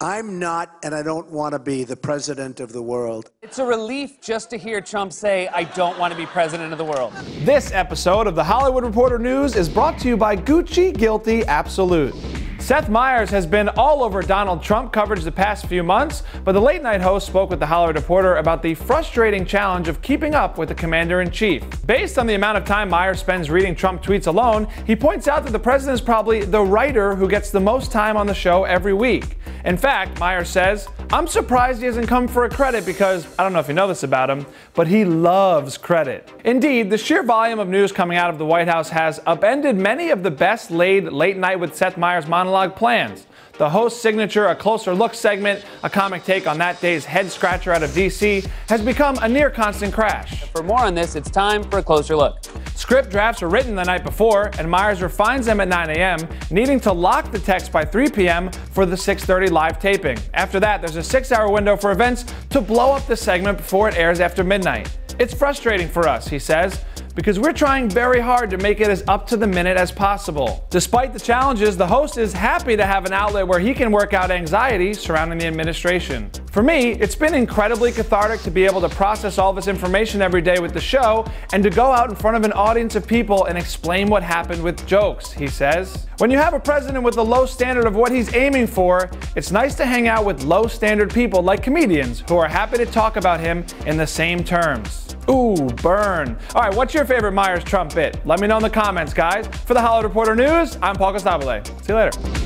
I'm not, and I don't want to be, the president of the world. It's a relief just to hear Trump say, I don't want to be president of the world. This episode of The Hollywood Reporter News is brought to you by Gucci Guilty Absolute. Seth Meyers has been all over Donald Trump coverage the past few months, but the late-night host spoke with The Hollywood Reporter about the frustrating challenge of keeping up with the commander-in-chief. Based on the amount of time Meyers spends reading Trump tweets alone, he points out that the president is probably the writer who gets the most time on the show every week. In fact, Meyers says, I'm surprised he hasn't come for a credit because, I don't know if you know this about him, but he loves credit. Indeed, the sheer volume of news coming out of the White House has upended many of the best laid Late Night with Seth Meyers monologue plans. The host's signature A Closer Look segment, a comic take on that day's head-scratcher out of D.C., has become a near-constant crash. For more on this, it's time for A Closer Look. Script drafts are written the night before, and Meyers refines them at 9 a.m., needing to lock the text by 3 p.m. for the 6:30 live taping. After that, there's a 6-hour window for events to blow up the segment before it airs after midnight. It's frustrating for us, he says, because we're trying very hard to make it as up to the minute as possible. Despite the challenges, the host is happy to have an outlet where he can work out anxiety surrounding the administration. For me, it's been incredibly cathartic to be able to process all this information every day with the show and to go out in front of an audience of people and explain what happened with jokes, he says. When you have a president with a low standard of what he's aiming for, it's nice to hang out with low standard people like comedians who are happy to talk about him in the same terms. Ooh, burn. All right, what's your favorite Meyers-Trump bit? Let me know in the comments, guys. For the Hollywood Reporter News, I'm Paul Costabile. See you later.